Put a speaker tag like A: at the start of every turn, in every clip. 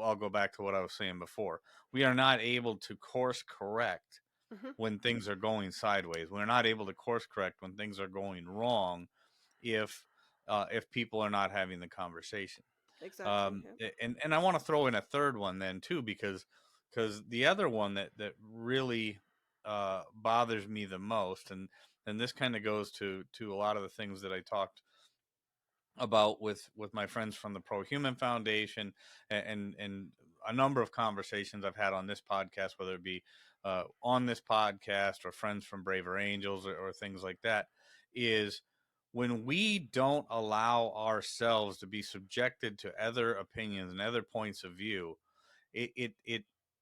A: I'll go back to what I was saying before. We are not able to course correct
B: Hmm.
A: when things are going sideways. We're not able to course correct when things are going wrong if people are not having the conversation.
B: Exactly. Yeah.
A: And I want to throw in a third one then too, because the other one that really bothers me the most, and this kind of goes to a lot of the things that I talked about with my friends from the Pro Human Foundation, and a number of conversations I've had on this podcast, whether it be on this podcast or friends from Braver Angels, or things like that, is when we don't allow ourselves to be subjected to other opinions and other points of view. It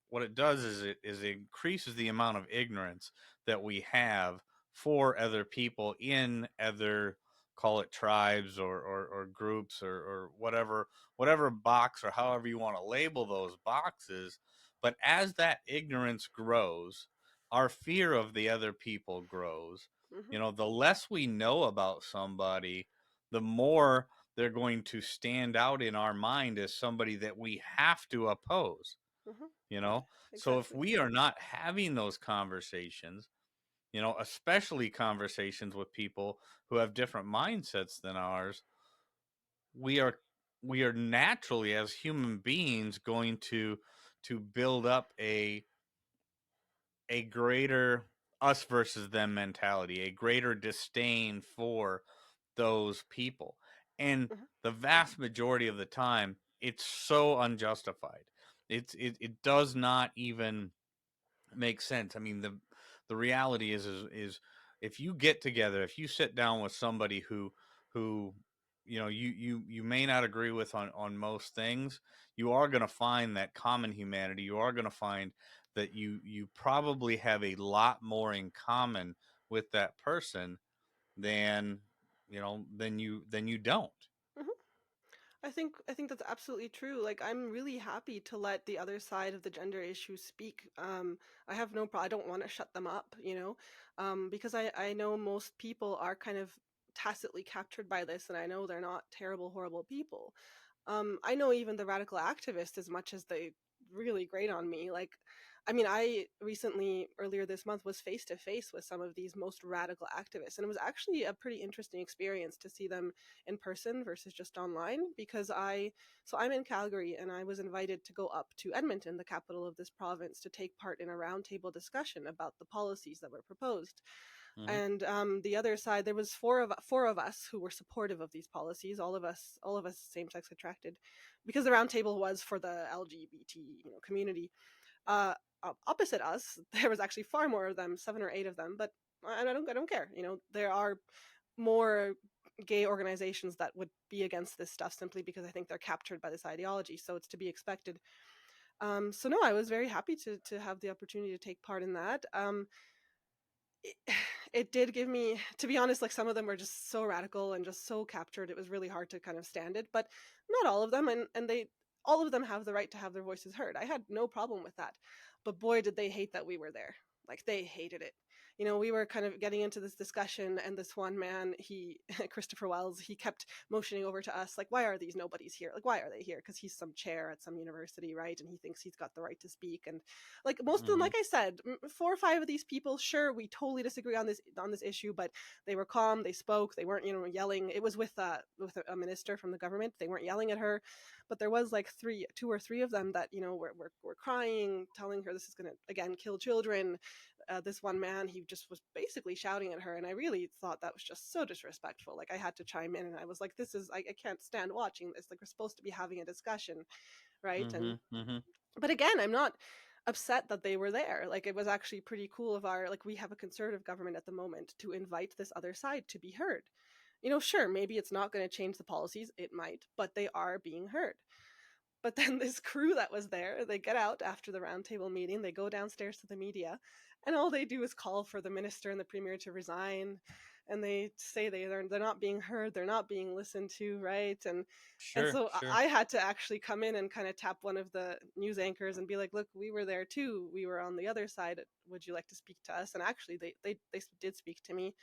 A: what it does is it increases the amount of ignorance that we have for other people in other, call it tribes, or groups, or whatever box or however you want to label those boxes. But as that ignorance grows, our fear of the other people grows.
B: Hmm.
A: The less we know about somebody, the more they're going to stand out in our mind as somebody that we have to oppose.
B: Hmm.
A: So if
B: Exactly.
A: we are not having those conversations, especially conversations with people who have different mindsets than ours, we are we are naturally, as human beings, going to build up a greater us versus them mentality, a greater disdain for those people. And
B: Hmm.
A: the vast majority of the time, it's so unjustified. It does not even make sense. I mean, the reality is if you get together, if you sit down with somebody who you may not agree with on most things, you are going to find that common humanity. You are going to find that you probably have a lot more in common with that person than than you don't.
B: Hmm. I think that's absolutely true. Like, I'm really happy to let the other side of the gender issue speak. I have no problem. I don't want to shut them up, because I know most people are kind of tacitly captured by this, and I know they're not terrible, horrible people. I know even the radical activists, as much as they really grate on me. Like, I mean, I recently, earlier this month, was face to face with some of these most radical activists, and it was actually a pretty interesting experience to see them in person versus just online. Because so I'm in Calgary, and I was invited to go up to Edmonton, the capital of this province, to take part in a roundtable discussion about the policies that were proposed.
A: Hmm.
B: And the other side, there was four of us who were supportive of these policies. All of us same-sex attracted, because the roundtable was for the LGBT community. uh Opposite us, there was actually far more of them, 7 or 8 of them. But I don't care. There are more gay organizations that would be against this stuff, simply because I think they're captured by this ideology, so it's to be expected. So no, I was very happy to have the opportunity to take part in that. it, it did give me, to be honest, like, some of them were just so radical and just so captured, it was really hard to kind of stand it. But not all of them, and they all of them have the right to have their voices heard. I had no problem with that. But boy, did they hate that we were there. Like, they hated it. We were kind of getting into this discussion, and this one man, he Christopher Wells, he kept motioning over to us, like, why are these nobodies here? Like, why are they here? Because he's some chair at some university, right? And he thinks he's got the right to speak. And like, most of them,
A: Hmm.
B: like I said, 4 or 5 of these people, sure, we totally disagree on this issue, but they were calm, they spoke, they weren't yelling. It was with a minister from the government. They weren't yelling at her. But there was like 2 or 3 of them that were crying, telling her this is going to again kill children. This one man, he just was basically shouting at her, and I really thought that was just so disrespectful. Like, I had to chime in, and I was like, this is, I can't stand watching this. Like, we're supposed to be having a discussion, right?
A: Hmm. Hmm.
B: But again, I'm not upset that they were there. Like, it was actually pretty cool of our, like, we have a conservative government at the moment, to invite this other side to be heard. Sure, maybe it's not going to change the policies, it might, but they are being heard. But then this crew that was there, they get out after the roundtable meeting, they go downstairs to the media, and all they do is call for the minister and the premier to resign. And they say they're not being heard, they're not being listened to, right? And
A: Sure,
B: so
A: sure.
B: I had to actually come in and kind of tap one of the news anchors and be like, look, we were there too. We were on the other side. Would you like to speak to us? And actually, they did speak to me.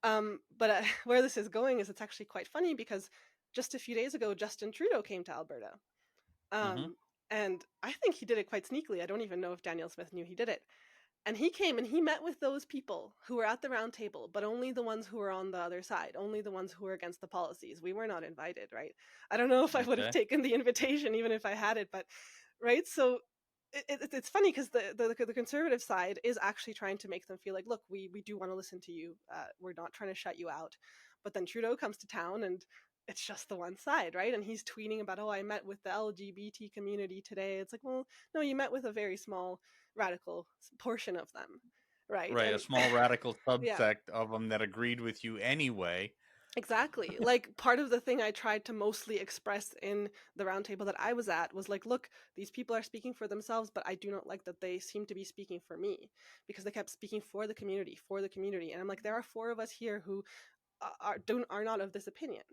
B: But where this is going is, it's actually quite funny, because just a few days ago, Justin Trudeau came to Alberta.
A: Hmm.
B: Um, And I think he did it quite sneakily. I don't even know if Daniel Smith knew he did it. And he came and he met with those people who were at the round table, but only the ones who were on the other side, only the ones who were against the policies. We were not invited, right? I don't know if I would have
A: Okay.
B: taken the invitation even if I had it, but right. So it's funny because the conservative side is actually trying to make them feel like, look, we do want to listen to you. We're not trying to shut you out. But then Trudeau comes to town and it's just the one side, right? And he's tweeting about, oh, I met with the LGBT community today. It's like, well, no, you met with a very small radical portion of them, right?
A: Right, a
B: And
A: small radical
B: yeah,
A: subsect of them that agreed with you anyway.
B: exactly. Like part of the thing I tried to mostly express in the roundtable that I was at was like, look, these people are speaking for themselves, but I do not like that they seem to be speaking for me because they kept speaking for the community, for the community. And I'm like, there are four of us here who are not of this opinion.